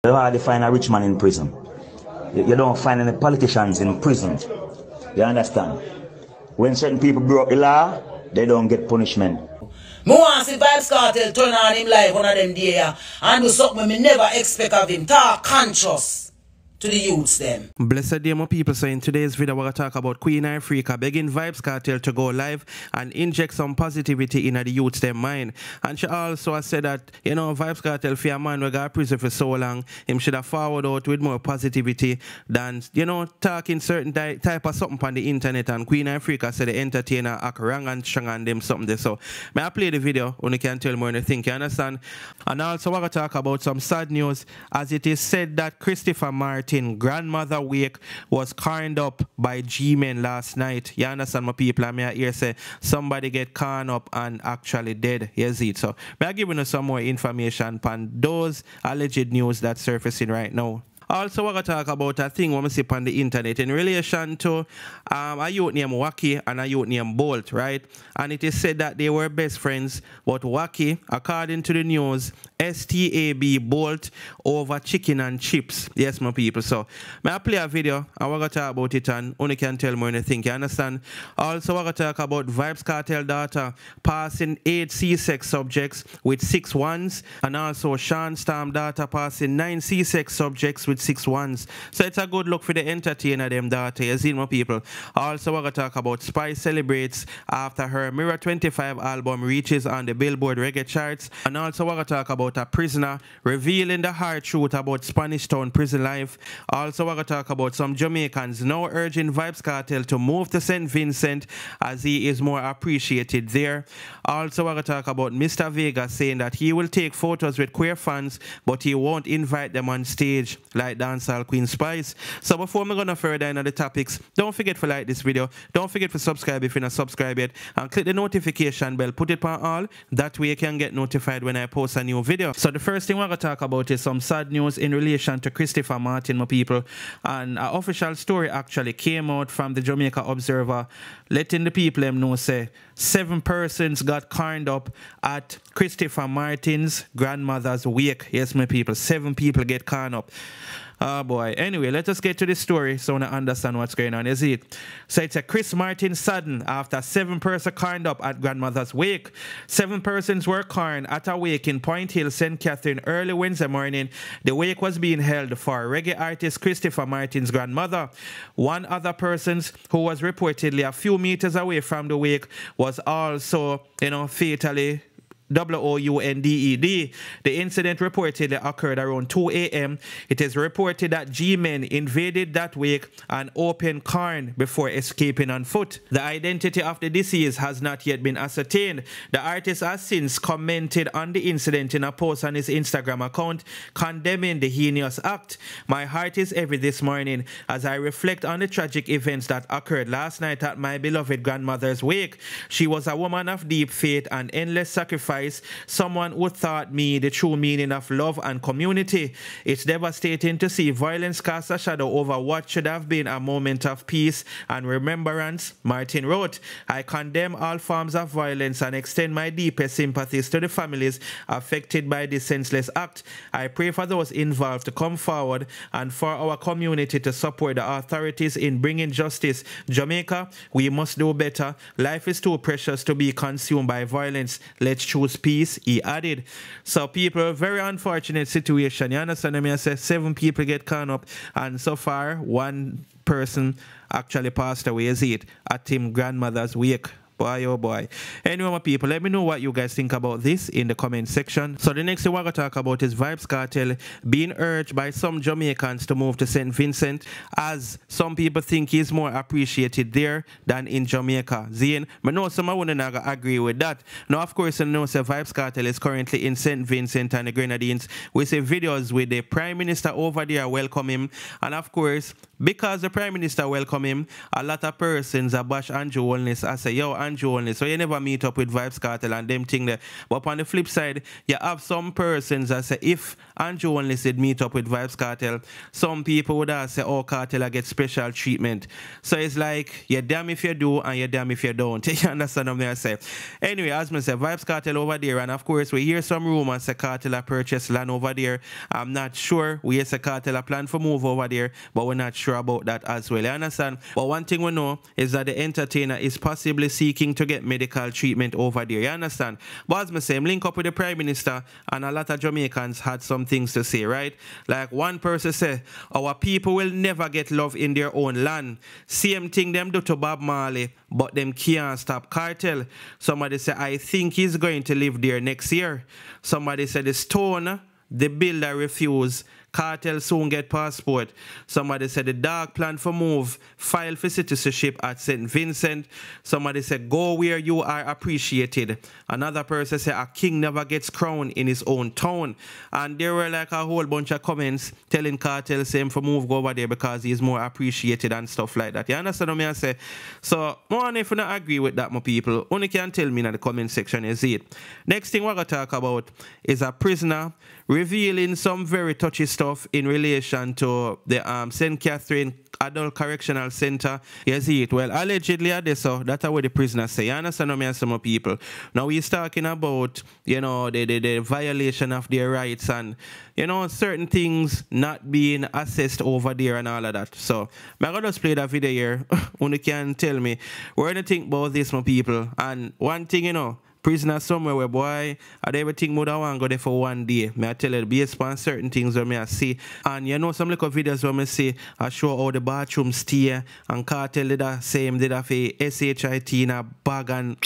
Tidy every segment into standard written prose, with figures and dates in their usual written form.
You don't hardly find a rich man in prison. You don't find any politicians in prison. You understand? When certain people broke the law, they don't get punishment. Me want to see Vybz Kartel turn on him live one of them day and do something me never expect of him. Talk conscious to the youths them. Blessed day, my people. So in today's video, we're going to talk about Queen Africa begging Vybz Kartel to go live and inject some positivity in the youths them mind. And she also has said that, you know, Vybz Kartel for a man we got prison for so long, him should have forward out with more positivity than, you know, talking certain type of something on the internet. And Queen Africa said the entertainer act wrong and strong on them something there. So may I play the video when you can tell more than you think, you understand? And also we're going to talk about some sad news, as it is said that Christopher Martin grandmother wake was carned up by G-men last night. You understand, my people? I may hear say somebody get carned up and actually dead. Yes, it. So may I give you some more information on those alleged news that's surfacing right now. Also, we're going to talk about a thing we see on the internet in relation to a youth named Wacky and a youth named Bolt, right? And it is said that they were best friends, but Wacky, according to the news, STAB Bolt over chicken and chips. Yes, my people. So, may I play a video and we're going to talk about it and only can tell more than you think, you understand? Also, we're going to talk about Vybz Kartel daughter passing 8 C-sex subjects with 6 ones, and also Sean Storm daughter passing 9 C-sex subjects with 6 ones. So it's a good look for the entertainer them daughter, you see, my people. Also, we're going to talk about Spice celebrates after her Mirror 25 album reaches on the Billboard reggae charts. And also we're going to talk about a prisoner revealing the hard truth about Spanish Town prison life. Also we're going to talk about some Jamaicans now urging Vybz Kartel to move to St. Vincent as he is more appreciated there. Also we're going to talk about Mr. Vega saying that he will take photos with queer fans but he won't invite them on stage like dancehall Queen Spice. So before we're going to further into the topics, don't forget to like this video, don't forget to subscribe if you're not subscribed yet, and click the notification bell, put it on all, that way you can get notified when I post a new video. So the first thing we're going to talk about is some sad news in relation to Christopher Martin, my people. And an official story actually came out from the Jamaica Observer, letting the people them know say 7 persons got carned up at Christopher Martin's grandmother's wake. Yes, my people, 7 people get carned up. Oh boy. Anyway, let us get to the story so we understand what's going on. You see it? So it's a Chris Martin saddened after 7 persons carned up at grandmother's wake. 7 persons were carned at a wake in Point Hill, St. Catherine early Wednesday morning. The wake was being held for reggae artist Christopher Martin's grandmother. 1 other person who was reportedly a few meters away from the wake was also, you know, fatally wounded. The incident reportedly occurred around 2 a.m. It is reported that G-men invaded that wake and opened carn before escaping on foot. The identity of the deceased has not yet been ascertained. The artist has since commented on the incident in a post on his Instagram account condemning the heinous act. My heart is heavy this morning as I reflect on the tragic events that occurred last night at my beloved grandmother's wake. She was a woman of deep faith and endless sacrifice, someone who taught me the true meaning of love and community. It's devastating to see violence cast a shadow over what should have been a moment of peace and remembrance, Martin wrote. I condemn all forms of violence and extend my deepest sympathies to the families affected by this senseless act. I pray for those involved to come forward and for our community to support the authorities in bringing justice. Jamaica, we must do better. Life is too precious to be consumed by violence. Let's choose peace, he added. So people, very unfortunate situation. You understand me? I say 7 people get caught up and so far 1 person actually passed away, is it, at him grandmother's wake. Boy, oh boy. Anyway, my people, let me know what you guys think about this in the comment section. So the next thing we're going to talk about is Vybz Kartel being urged by some Jamaicans to move to St. Vincent, as some people think he's more appreciated there than in Jamaica. Zane, I know some wouldn't agree with that. Now, of course, I know Vybz Kartel is currently in St. Vincent and the Grenadines. We see videos with the Prime Minister over there welcome him. And of course, because the Prime Minister welcome him, a lot of persons are bash Andrew Holness. I say, yo, Andrew Holness, so you never meet up with Vybz Kartel and them thing there. But on the flip side, you have some persons that say, if Andrew Holness did meet up with Vybz Kartel, some people would say, oh, Cartel I get special treatment. So it's like, you're damn if you do and you're damn if you don't. You understand what I say? Anyway, as I say, Vybz Kartel over there, and of course, we hear some rumors say Cartel I purchased land over there. I'm not sure. We hear say Cartel I plan for move over there, but we're not sure about that as well. You understand? But one thing we know is that the entertainer is possibly seeking to get medical treatment over there. You understand? But as I say, link up with the Prime Minister, and a lot of Jamaicans had some things to say, right? Like one person said, our people will never get love in their own land. Same thing them do to Bob Marley, but them can't stop Cartel. Somebody said, I think he's going to live there next year. Somebody said, the Stone, the builder refused. Cartel soon get passport. Somebody said the dog plan for move, file for citizenship at St. Vincent. Somebody said go where you are appreciated. Another person said a king never gets crowned in his own town. And there were like a whole bunch of comments telling Cartel same for move go over there because he's more appreciated and stuff like that. You understand what I say? So, if you don't agree with that, my people, only can tell me in the comment section, is it. Next thing we're going to talk about is a prisoner revealing some very touchy stuff in relation to the St. Catherine Adult Correctional Center. You see it? Well, allegedly, that's what the prisoner say. You understand what I mean, some people? Now, he's talking about, you know, the violation of their rights and, you know, certain things not being assessed over there and all of that. So, I'm going to just play that video here. When you can tell me, what do you think about this, my people? And one thing, you know, prisoner somewhere where boy, I everything would I want to go there for one day. May I tell you, based on certain things where I see. And you know some little videos where I see I show how the bathroom stay and Cartel did that same did that for SH00TING in a bag and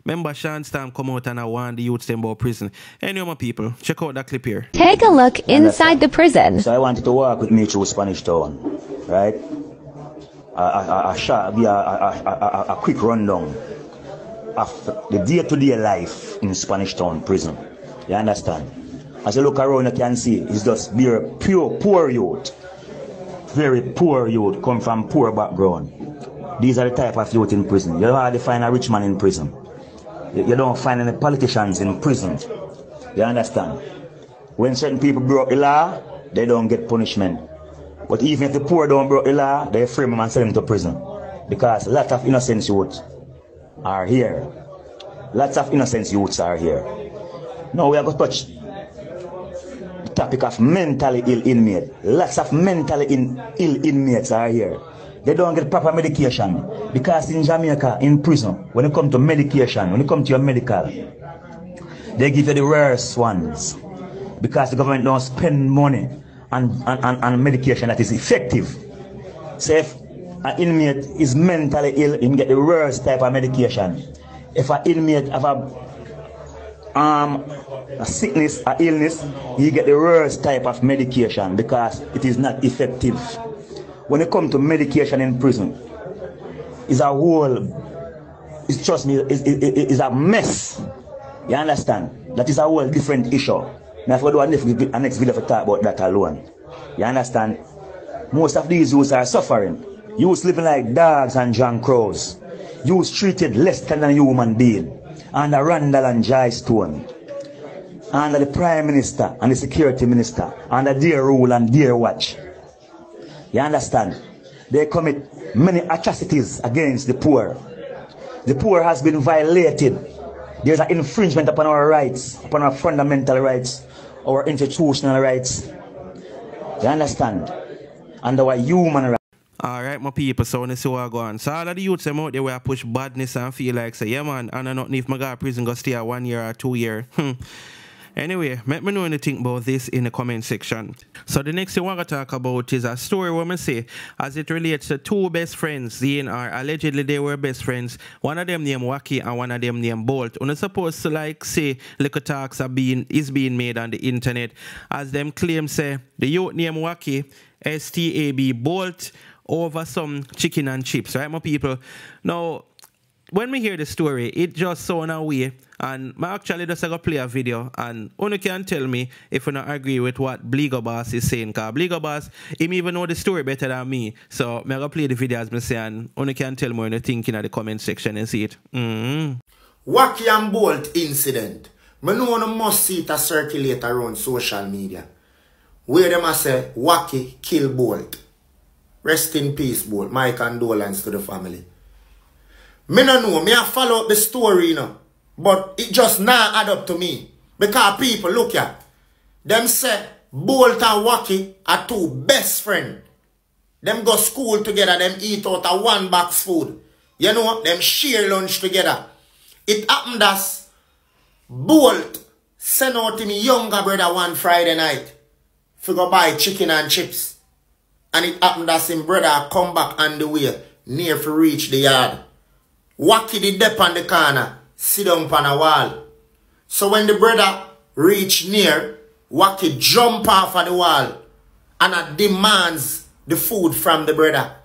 remember Sean Stam come out and I want the youths them about prison. Anyway my people, check out that clip here. Take a look inside the prison. So I wanted to walk with me through Spanish Town, right? A quick rundown of the day-to-day life in Spanish Town prison. You understand? As you look around, you can see it's just very pure, poor youth. Very poor youth, come from poor background. These are the type of youth in prison. You don't hardly find a rich man in prison. You don't find any politicians in prison. You understand? When certain people broke the law, they don't get punishment. But even if the poor don't break the law, they frame them and send them to prison. Because a lot of innocent youth are here. Lots of innocent youths are here. Now we are going to touch the topic of mentally ill inmates. Lots of mentally ill inmates are here. They don't get proper medication. Because in Jamaica, in prison, when it comes to medication, when it comes to your medical, they give you the rarest ones. Because the government don't spend money on medication that is effective. So if an inmate is mentally ill, he can get the worst type of medication. If an inmate have a sickness, a illness, he get the worst type of medication because it is not effective. When it comes to medication in prison, it's a whole, trust me, it's a mess. You understand? That is a whole different issue. Now if we do a next video to talk about that alone. You understand? Most of these youths are suffering. Youths living like dogs and John Crows. Youths treated less than a human being. Under Randall and Jai Stone. Under the Prime Minister and the Security Minister. Under their rule and their watch. You understand? They commit many atrocities against the poor. The poor has been violated. There's an infringement upon our rights, upon our fundamental rights, our institutional rights. You understand? And our human rights. Alright, my people, so when you see what I go on. So all of the youths them out there where I push badness and feel like say, yeah man, and I not if my guy prison go stay 1 year or 2 years. Anyway, let me know what you think about this in the comment section. So the next thing I want to talk about is a story where I say, as it relates to two best friends, allegedly they were best friends. One of them named Wacky and one of them named Bolt. And it's supposed to like say little talks is being made on the internet. As them claim say the youth named Wacky, STAB Bolt, over some chicken and chips, right my people? Now when we hear the story, it just sound away. And I actually just go play a video, and you can tell me if you don't agree with what Bligo Boss is saying. Because Bligo Boss, him even know the story better than me. So I'm going to play the video as I say, and you can tell me what you think in the comment section and see it. Wacky and Bolt incident. I know you must see it circulate around social media. Where them say, Wacky kill Bolt. Rest in peace, Bolt. My condolence to the family. Me no know. Me I follow up the story, you know. But it just not add up to me. Because people, look here. Them say, Bolt and Wacky are two best friends. Them go school together. Them eat out of one box food. You know, them share lunch together. It happened as Bolt sent out to me younger brother one Friday night to go buy chicken and chips. And it happened as him brother come back on the way near to reach the yard. Wacky did dip on the corner, sit down on a wall. So when the brother reached near, Wacky jump off of the wall and demands the food from the brother.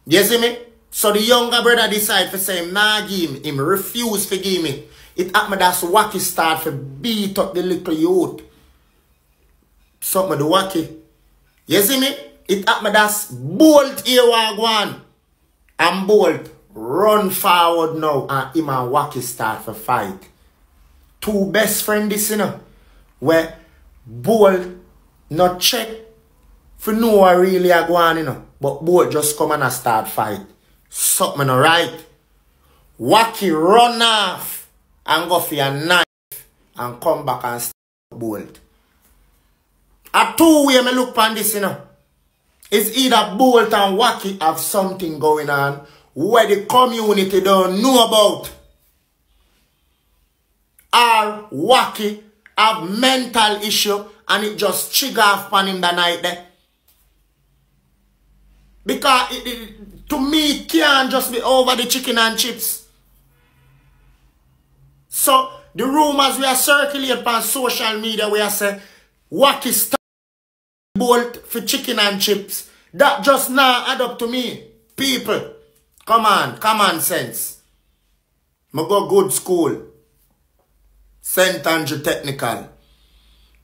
You see me? So the younger brother decide to say him nah give him. Him refuse to give me. It happened that's Wacky start to beat up the little youth. Something the Wacky. You see me? It happened that's Bolt here one. And Bolt run forward now and him and Wacky start to fight. Two best friends this, you know. Where Bolt not check for know what really are going, you know. But Bolt just come and start fight. Something alright. Wacky run off and go for a knife and come back and start Bolt. A two-way me look on this, you know. It's either Bolt and Wacky have something going on where the community don't know about. Or Wacky have mental issue and it just trigger off on him the night there. Because to me, it can't just be over the chicken and chips. So, the rumors we are circulating on social media, we are saying, Wacky start Bolt for chicken and chips. That just now add up to me. People, come on, common sense. I go good school. St. Andrew Technical.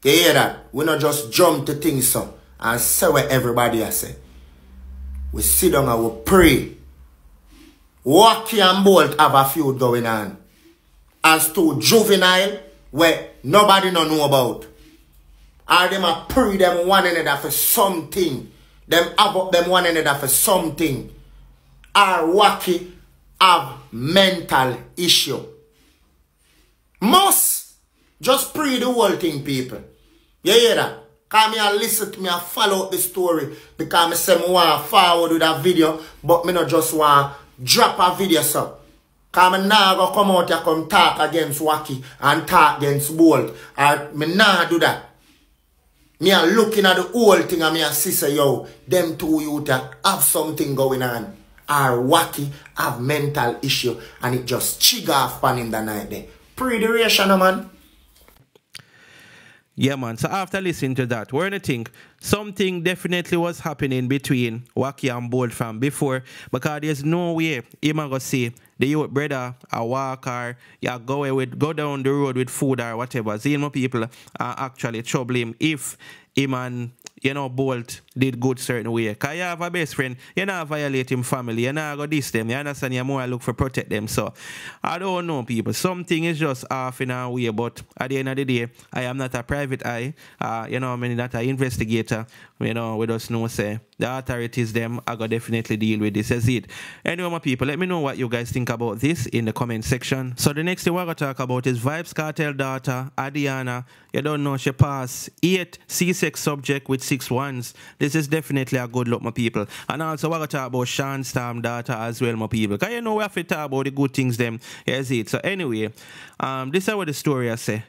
You hear that? We not just jump to things so and say what everybody has said. We sit down and we pray. Wacky and Bolt have a feud going on. As to juvenile, where nobody no know about. Or them a pray them one another for something. Them have up them one another for something. Or Wacky have mental issue. Must just pray the whole thing, people. You hear that? Because I listen to me and follow up the story. Because I say I want to forward with a video. But I not just want to drop a video so. Because I now go come out here come talk against Wacky and talk against Bolt. I now do that. Me are looking at the whole thing and me and say, yo, them two youth have something going on. Or Wacky have mental issue and it just trigger off on him the night there. Pray the ration, man. Yeah, man. So after listening to that, what do you think? Something definitely was happening between Wacky and Bolt from before, because there's no way him go see the youth brother a walk or yeah, go down the road with food or whatever. See, my people actually trouble him if him and Bolt did good certain way. Because you have a best friend, you not violate him family, you not go diss them, you understand, you more look for protect them. So I don't know, people. Something is just off in a way, but at the end of the day, I am not a private eye. I'm not an investigator. We just know say the authorities them are gonna definitely deal with this as it. Anyway, my people, let me know what you guys think about this in the comment section. So the next thing we're gonna talk about is Vybz Cartel daughter, Adiana. You don't know, she passed 8 C6 subject with 6 ones. This is definitely a good look, my people. And also we're gonna talk about Sean Storm daughter as well, my people. Because we have to talk about the good things them. Yes, it. So anyway, this is what the story I say.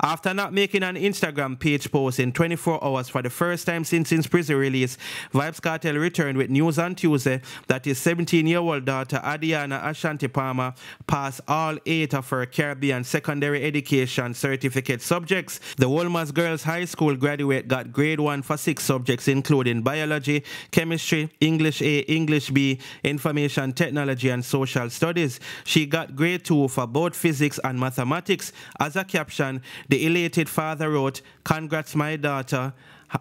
After not making an Instagram page post in 24 hours for the first time since his prison release, Vybz Kartel returned with news on Tuesday that his 17-year-old daughter Adiana Ashanti Palmer passed all 8 of her Caribbean secondary education certificate subjects. The Wolmer's Girls High School graduate got grade 1 for 6 subjects including biology, chemistry, English A, English B, information technology and social studies. She got grade 2 for both physics and mathematics. As a caption, the elated father wrote, "Congrats my daughter,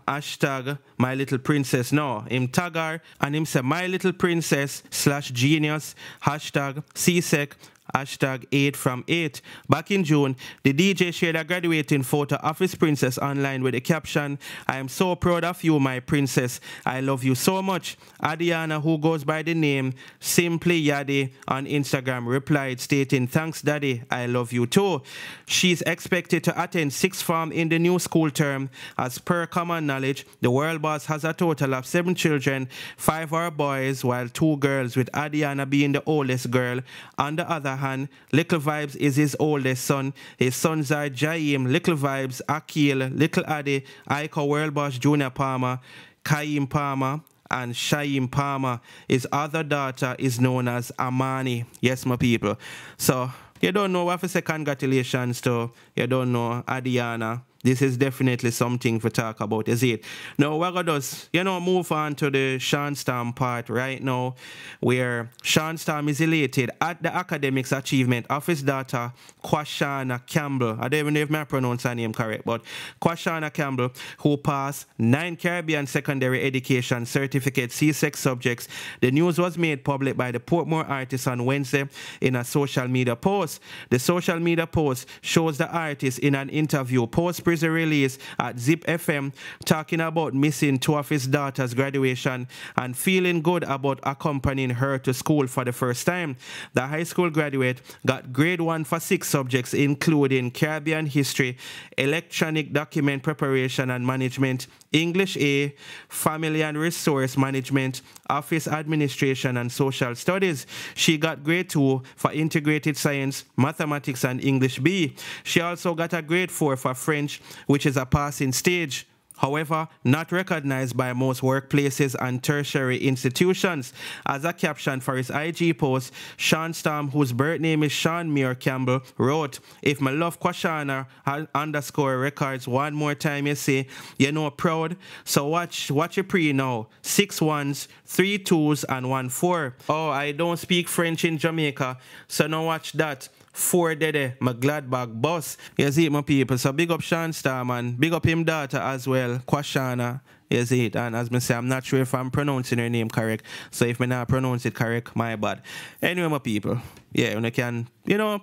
hashtag my little princess." No, him tag her and him say my little princess / genius, hashtag CSEC, hashtag 8 from 8. Back in June, the DJ shared a graduating photo of his princess online with the caption, "I am so proud of you, my princess. I love you so much." Adiana, who goes by the name Simply Yadi on Instagram, replied stating, "Thanks, Daddy. I love you too." She's expected to attend 6th form in the new school term. As per common knowledge, the world boss has a total of 7 children. 5 are boys, while 2 girls, with Adiana being the oldest girl. On the other hand, Little Vybz is his oldest son. His sons are Jaim, Little Vybz, Akil, Little Adi, Iko World Boss Junior Palmer, Kaim Palmer, and Shaim Palmer. His other daughter is known as Amani. Yes, my people. So, you don't know what to say congratulations to, you don't know, Adiana. This is definitely something to talk about, is it? Now, we're going to move on to the Sean Storm part right now, where Sean Storm is elated at the academics achievement of his daughter, Kwashana Campbell. I don't even know if I pronounce her name correct, but Kwashana Campbell, who passed 9 Caribbean secondary education certificate CSEC subjects. The news was made public by the Portmore artist on Wednesday in a social media post. The social media post shows the artist in an interview post-prison release at Zip FM talking about missing 2 of his daughter's graduation and feeling good about accompanying her to school for the first time. The high school graduate got grade 1 for 6 subjects including Caribbean history, electronic document preparation and management, English A, family and resource management, office administration and social studies. She got grade 2 for integrated science, mathematics and English B. She also got a grade 4 for French, which is a passing stage. However, not recognized by most workplaces and tertiary institutions. As a caption for his IG post, Sean Storm, whose birth name is Sean Muir Campbell, wrote, "If my love Kwashana _ records one more time, you see, you know, proud. So watch your pre now. 6 1s, 3 2s, and 1 4. Oh, I don't speak French in Jamaica, so now watch that. 4 dede, my Gladbach boss." You see it, my people. So big up Sean Storm and big up him daughter as well, Kwashana. You see it. And as I say, I'm not sure if I'm pronouncing her name correct. So if I not pronounce it correct, my bad. Anyway, my people. Yeah, you can,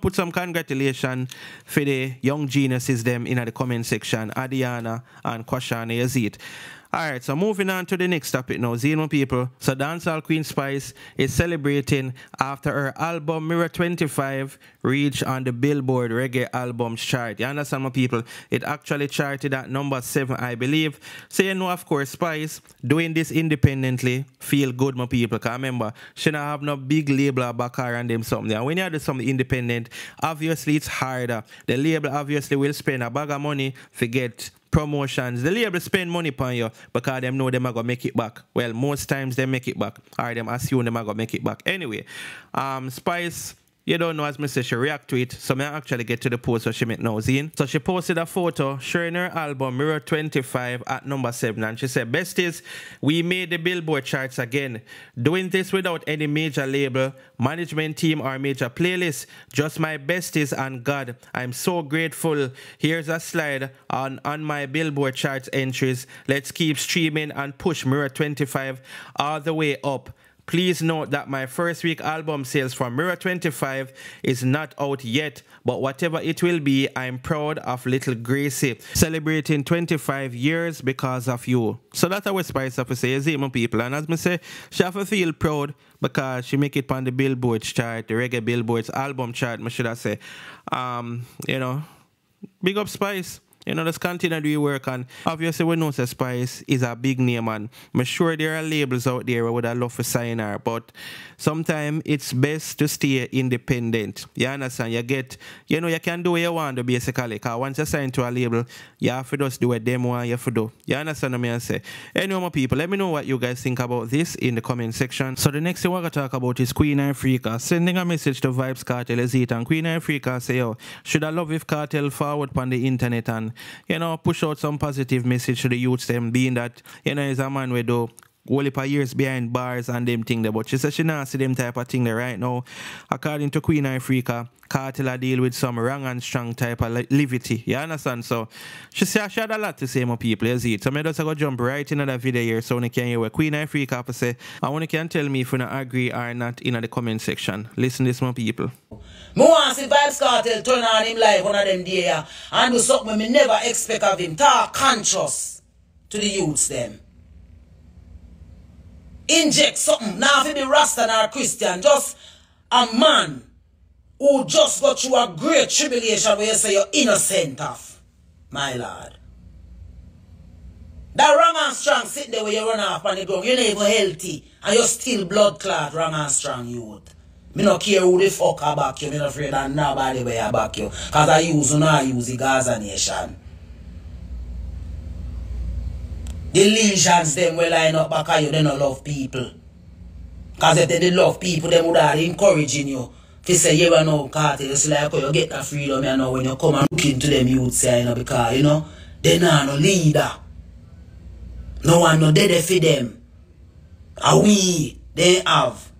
put some congratulations for the young geniuses them in the comment section. Adiana and Kwashana, you see it. Alright, so moving on to the next topic now, Zeno people. So dancehall Queen Spice is celebrating after her album Mirror 25 reached on the Billboard Reggae Albums chart. You understand, my people? It actually charted at number 7, I believe. So of course, Spice doing this independently feel good, my people. Because remember, she don't have no big label back her and them something. And when you do something independent, obviously it's harder. The label obviously will spend a bag of money to get promotions. The label spend money upon you because them know them are going to make it back. Well, most times they make it back. Or them assume them are going to make it back. Anyway, Spice, you don't know, as me say, she react to it. So I actually get to the post where she make now, Zine. So she posted a photo showing her album Mirror 25 at number 7. And she said, "Besties, we made the Billboard charts again. Doing this without any major label, management team or major playlist. Just my besties and God. I'm so grateful. Here's a slide on my Billboard charts entries. Let's keep streaming and push Mirror 25 all the way up. Please note that my first week album sales for Mirror 25 is not out yet, but whatever it will be, I'm proud of little Gracie, celebrating 25 years because of you." So that's what Spice have to say, is it, my people? And as I say, she have to feel proud because she make it on the Billboard chart, the Reggae Billboard's album chart, I should have say. Big up Spice. You know, just continue to do your work. And obviously, we know that Spice is a big name, and I'm sure there are labels out there who would have loved to sign her. But sometimes it's best to stay independent. You understand? You get, you know, you can do what you want to basically. Because once you sign to a label, you have to just do what them want you to do. You understand what I say? Anyway, my people, let me know what you guys think about this in the comment section. So the next thing we're going to talk about is Queen Africa sending a message to Vybz Cartel is it, and Queen Africa say, yo, should I love if Cartel forward on the internet and, you know, push out some positive message to the youths, them being that, you know, is a man we do whole heap of years behind bars and them thing there. But she said she not see them type of thing there right now. According to Queen Africa, Cartel a deal with some wrong and strong type of levity. You understand? So she said she had a lot to say, my people, you see it. So I just go jump right into the video here so you can hear what Queen Africa have to say. And you can tell me if you don't agree or not in the comment section. Listen to this, my people. I want to see Vybz Cartel turn on him live one of them day and do something me never expect of him. Talk conscious to the youths them. Inject something. Now if you be Rasta or Christian, just a man who just got through a great tribulation where you say you're innocent of, my lord. That wrong and strong sitting there where you run off on the ground, you're not even healthy, and you're still blood clot, wrong and strong youth. Me no care who the fuck I back you, me no afraid of nobody where I back you, cause I use the Gaza nation. The legions them will line up back at you, they don't love people. Cause if they did love people, they would have encouraging you. If you say, you know, Cartel, it's like you get that freedom, you know, when you come and look into them youths, you know, because, you know, they not no leader. No one no dead for them. And we, they have.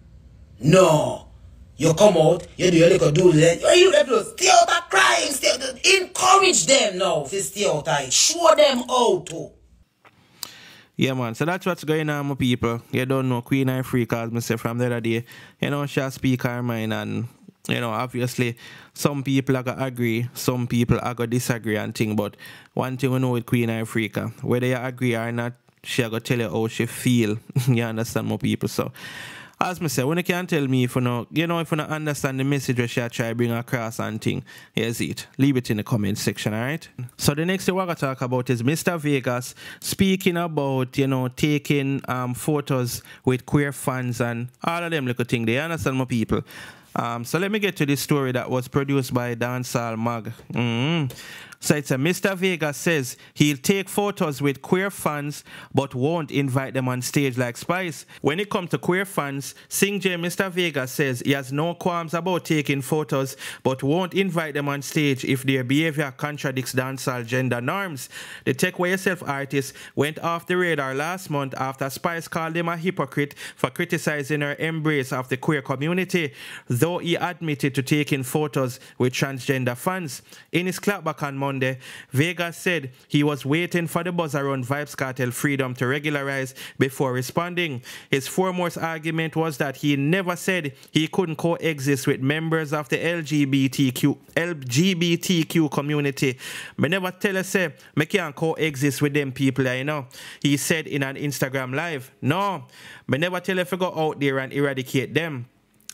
No. You come out, you do your little do that. You have to stay out of crying, stay out of, encourage them now if you stay out of it. Show them how to. Yeah, man. So that's what's going on, my people. You don't know Queen Africa, as I said from the other day. You know, she'll speak her mind, and, you know, obviously, some people are going to agree, some people are going to disagree and thing. But one thing we know with Queen Africa, whether you agree or not, she'll go tell you how she feel. You understand, my people? So, as I say, when you can tell me if you know, if you don't understand the message which I try to bring across and thing, here's it. Leave it in the comment section, alright? So the next thing we're going to talk about is Mr. Vegas speaking about, you know, taking photos with queer fans and all of them little things. They understand, my people. So let me get to this story that was produced by Dancehall Mag. So it's a Mr. Vegas says he'll take photos with queer fans but won't invite them on stage like Spice. When it comes to queer fans, Sing J Mr. Vegas says he has no qualms about taking photos but won't invite them on stage if their behavior contradicts dancehall gender norms. The Take Away Yourself artist went off the radar last month after Spice called him a hypocrite for criticizing her embrace of the queer community, though he admitted to taking photos with transgender fans. In his clapback on Monday, Vegas said he was waiting for the buzz around Vybz Cartel freedom to regularize before responding. His foremost argument was that he never said he couldn't coexist with members of the LGBTQ community. Me never tell you say me can't coexist with them people, you know. He said in an Instagram live. No, me never tell you to go out there and eradicate them.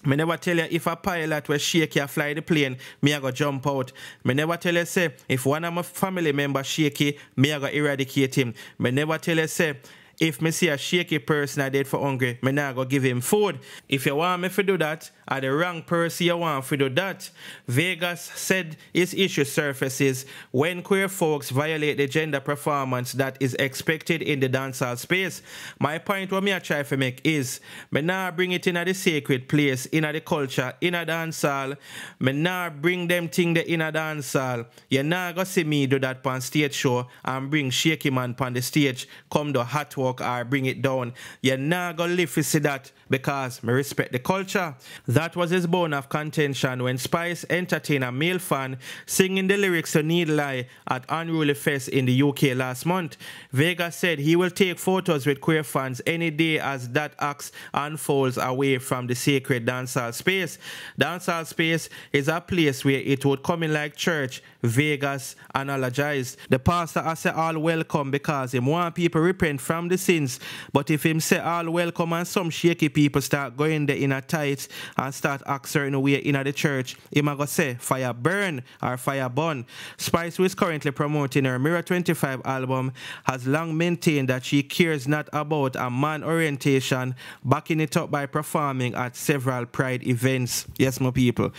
Me never tell you if a pilot will shake you fly the plane, me I go jump out. Me never tell you say if one of my family members shaky, me I go eradicate him. Me never tell you say if me see a shaky person I dead for hungry, me not go give him food. If you want me to do that, or the wrong person you want to do that. Vegas said his issue surfaces when queer folks violate the gender performance that is expected in the dancehall space. My point what me I try to make is, me not bring it in a the sacred place, in a the culture, in a dancehall. Me not bring them thing the in a dancehall. You not go see me do that on stage show and bring shaky man on the stage, come do hot work or bring it down. You not go live to see that because me respect the culture. That was his bone of contention when Spice entertained a male fan singing the lyrics to Needle Eye at Unruly Fest in the UK last month. Vegas said he will take photos with queer fans any day as that act unfolds away from the sacred dancehall space. Dancehall space is a place where it would come in like church, Vegas analogized. The pastor has say all welcome because him want people repent from the sins. But if him say all welcome and some shaky people start going there in a tight and start act certain way in the church, him a go say fire burn or fire burn. Spice, who is currently promoting her Mirror 25 album, has long maintained that she cares not about a man orientation, backing it up by performing at several pride events. Yes, my people.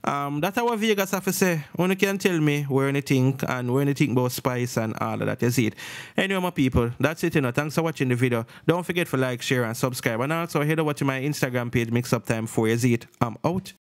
That's what Vegas have to say. Only can tell me where you think and where you think about Spice and all of that. You see it. Anyway, my people, that's it. Thanks for watching the video. Don't forget to like, share, and subscribe. And also head over to my Instagram page, Mix Up Time 4. You see it. I'm out.